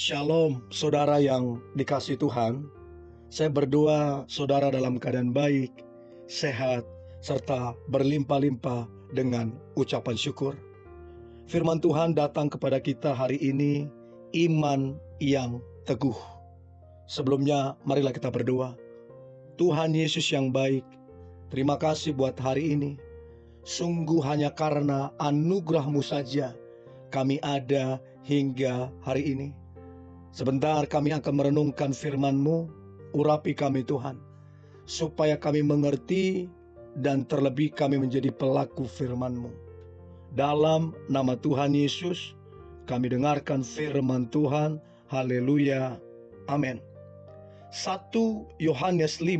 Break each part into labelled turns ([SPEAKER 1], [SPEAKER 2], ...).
[SPEAKER 1] Shalom, saudara yang dikasihi Tuhan. Saya berdoa saudara dalam keadaan baik, sehat, serta berlimpah-limpah dengan ucapan syukur. Firman Tuhan datang kepada kita hari ini, iman yang teguh. Sebelumnya, marilah kita berdoa. Tuhan Yesus yang baik, terima kasih buat hari ini. Sungguh hanya karena anugerah-Mu saja kami ada hingga hari ini. Sebentar kami akan merenungkan firman-Mu, urapi kami Tuhan, supaya kami mengerti dan terlebih kami menjadi pelaku firman-Mu. Dalam nama Tuhan Yesus, kami dengarkan firman Tuhan. Haleluya. Amin. 1 Yohanes 5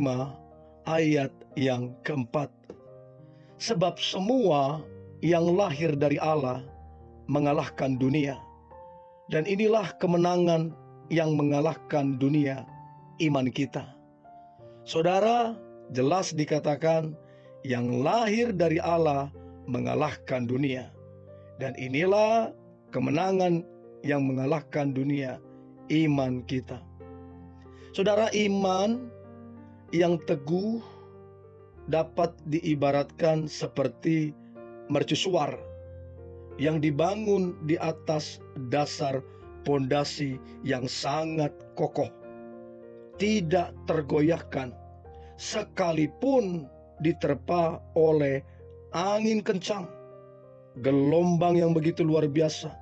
[SPEAKER 1] ayat yang keempat. Sebab semua yang lahir dari Allah mengalahkan dunia. Dan inilah kemenangan yang mengalahkan dunia, iman kita. Saudara, jelas dikatakan yang lahir dari Allah mengalahkan dunia. Dan inilah kemenangan yang mengalahkan dunia, iman kita. Saudara, iman yang teguh dapat diibaratkan seperti mercusuar yang dibangun di atas dasar pondasi yang sangat kokoh, tidak tergoyahkan sekalipun diterpa oleh angin kencang, gelombang yang begitu luar biasa,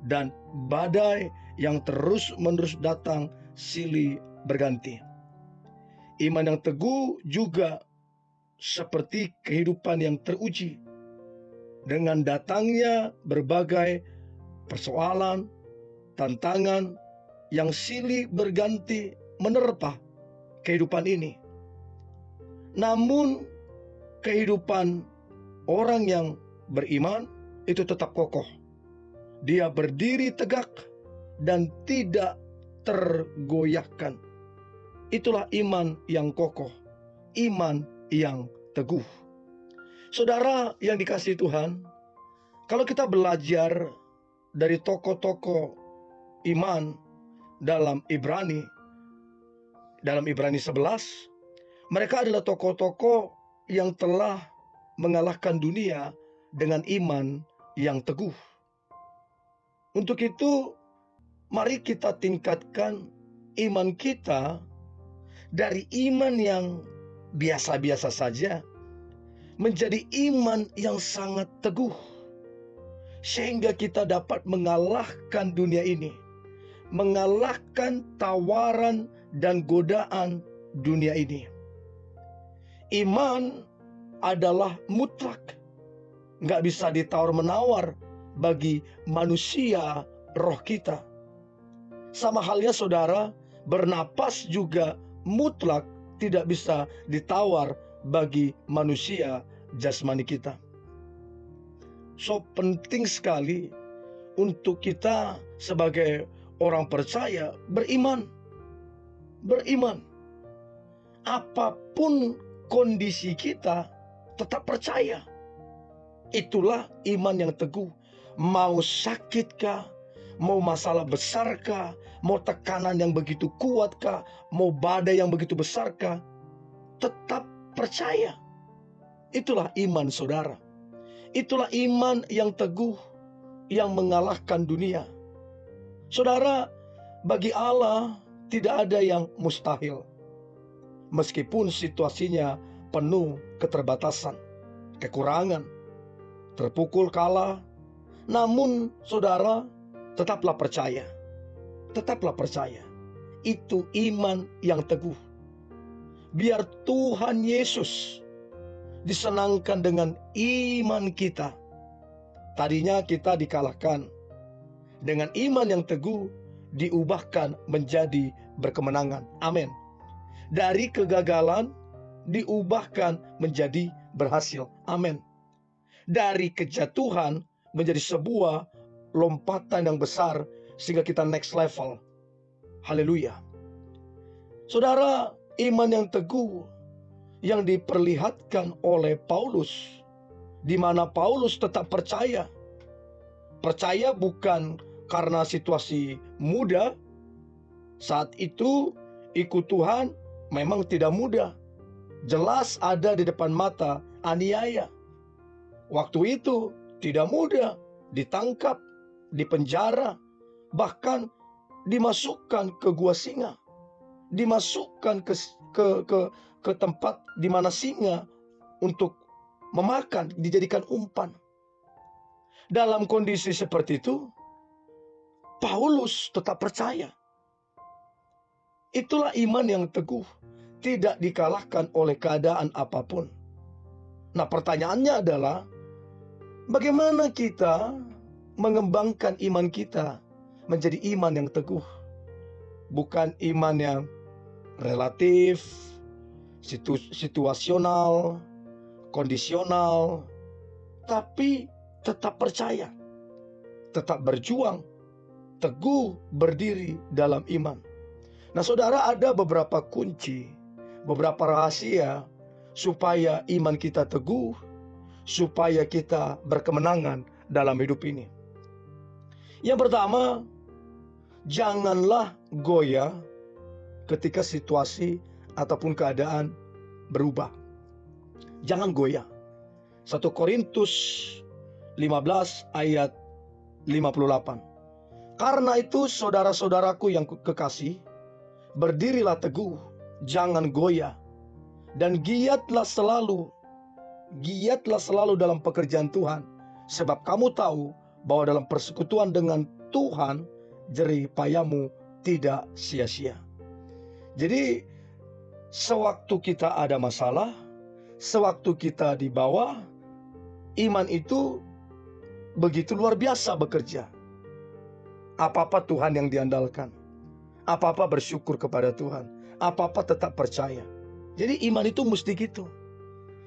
[SPEAKER 1] dan badai yang terus-menerus datang silih berganti. Iman yang teguh juga seperti kehidupan yang teruji dengan datangnya berbagai persoalan, tantangan yang silih berganti menerpa kehidupan ini. Namun kehidupan orang yang beriman itu tetap kokoh. Dia berdiri tegak dan tidak tergoyahkan. Itulah iman yang kokoh, iman yang teguh. Saudara yang dikasihi Tuhan, kalau kita belajar dari tokoh-tokoh iman dalam Ibrani 11, mereka adalah tokoh-tokoh yang telah mengalahkan dunia dengan iman yang teguh. Untuk itu, mari kita tingkatkan iman kita dari iman yang biasa-biasa saja menjadi iman yang sangat teguh, sehingga kita dapat mengalahkan dunia ini, mengalahkan tawaran dan godaan dunia ini. Iman adalah mutlak, nggak bisa ditawar-menawar bagi manusia roh kita. Sama halnya saudara, bernapas juga mutlak tidak bisa ditawar bagi manusia jasmani kita. So penting sekali untuk kita sebagai orang percaya beriman. Apapun kondisi kita tetap percaya. Itulah iman yang teguh. Mau sakitkah, mau masalah besarkah, mau tekanan yang begitu kuatkah, mau badai yang begitu besarkah, tetap percaya. Itulah iman saudara. Itulah iman yang teguh yang mengalahkan dunia. Saudara, bagi Allah tidak ada yang mustahil. Meskipun situasinya penuh keterbatasan, kekurangan, terpukul kalah, namun saudara tetaplah percaya. Tetaplah percaya. Itu iman yang teguh. Biar Tuhan Yesus disenangkan dengan iman kita. Tadinya kita dikalahkan. Dengan iman yang teguh diubahkan menjadi berkemenangan. Amin. Dari kegagalan diubahkan menjadi berhasil. Amin. Dari kejatuhan menjadi sebuah lompatan yang besar sehingga kita next level. Haleluya. Saudara, iman yang teguh yang diperlihatkan oleh Paulus, di mana Paulus tetap percaya. Percaya bukan karena situasi mudah, Saat itu ikut Tuhan memang tidak mudah. Jelas ada di depan mata aniaya. Waktu itu tidak mudah, ditangkap, dipenjara, bahkan dimasukkan ke gua singa, dimasukkan ke tempat di mana singa untuk memakan, dijadikan umpan. Dalam kondisi seperti itu, Paulus tetap percaya. Itulah iman yang teguh, tidak dikalahkan oleh keadaan apapun. Nah, pertanyaannya adalah, bagaimana kita mengembangkan iman kita menjadi iman yang teguh? Bukan iman yang relatif, situasional, kondisional, tapi tetap percaya, tetap berjuang, teguh berdiri dalam iman. Nah, saudara, ada beberapa kunci, beberapa rahasia supaya iman kita teguh, supaya kita berkemenangan dalam hidup ini. Yang pertama, janganlah goyah ketika situasi ataupun keadaan berubah. Jangan goyah. 1 Korintus 15 ayat 58. Karena itu saudara-saudaraku yang kekasih, berdirilah teguh, jangan goyah, dan giatlah selalu dalam pekerjaan Tuhan, sebab kamu tahu bahwa dalam persekutuan dengan Tuhan, jerih payahmu tidak sia-sia. Jadi, sewaktu kita ada masalah, sewaktu kita di bawah, iman itu begitu luar biasa bekerja. Apa-apa Tuhan yang diandalkan. Apa-apa bersyukur kepada Tuhan. Apa-apa tetap percaya. Jadi iman itu mesti gitu.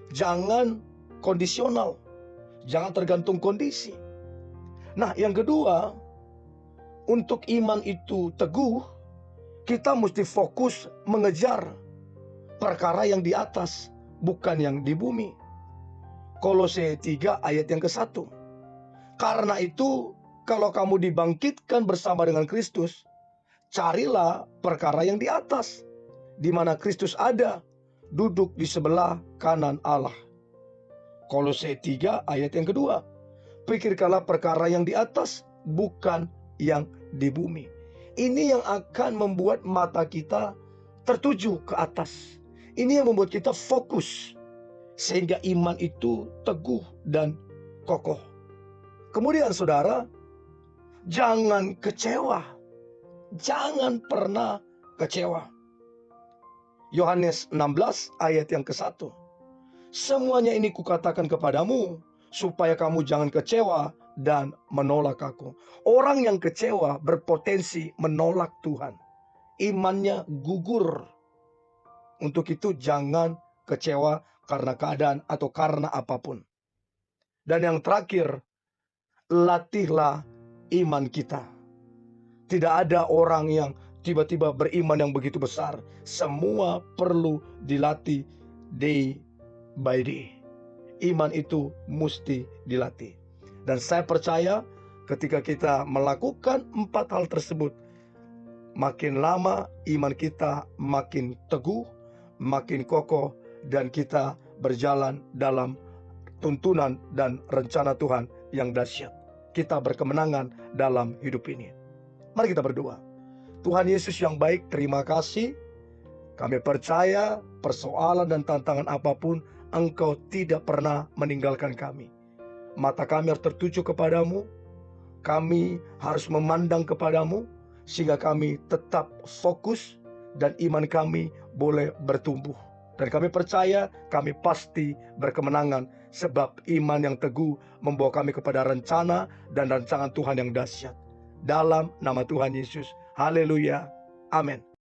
[SPEAKER 1] Jangan kondisional. Jangan tergantung kondisi. Nah, yang kedua, untuk iman itu teguh, kita mesti fokus mengejar perkara yang di atas, bukan yang di bumi. Kolose 3 ayat yang ke-1. Karena itu, kalau kamu dibangkitkan bersama dengan Kristus, carilah perkara yang di atas, di mana Kristus ada, duduk di sebelah kanan Allah. Kolose 3 ayat yang kedua. Pikirkanlah perkara yang di atas, bukan yang di bumi. Ini yang akan membuat mata kita tertuju ke atas. Ini yang membuat kita fokus, sehingga iman itu teguh dan kokoh. Kemudian saudara, jangan kecewa. Jangan pernah kecewa. Yohanes 16 ayat yang ke-1. Semuanya ini kukatakan kepadamu, supaya kamu jangan kecewa dan menolak aku. Orang yang kecewa berpotensi menolak Tuhan. Imannya gugur. Untuk itu jangan kecewa karena keadaan atau karena apapun. Dan yang terakhir, latihlah iman kita. Tidak ada orang yang tiba-tiba beriman yang begitu besar. Semua perlu dilatih day by day. Iman itu mesti dilatih. Dan saya percaya ketika kita melakukan 4 hal tersebut, makin lama iman kita makin teguh, makin kokoh, dan kita berjalan dalam tuntunan dan rencana Tuhan yang dahsyat. Kita berkemenangan dalam hidup ini. Mari kita berdoa. Tuhan Yesus yang baik, terima kasih. Kami percaya persoalan dan tantangan apapun, Engkau tidak pernah meninggalkan kami. Mata kami harus tertuju kepadamu. Kami harus memandang kepadamu, sehingga kami tetap fokus dan iman kami boleh bertumbuh. Dan kami percaya kami pasti berkemenangan, sebab iman yang teguh membawa kami kepada rencana dan rancangan Tuhan yang dahsyat. Dalam nama Tuhan Yesus. Haleluya. Amin.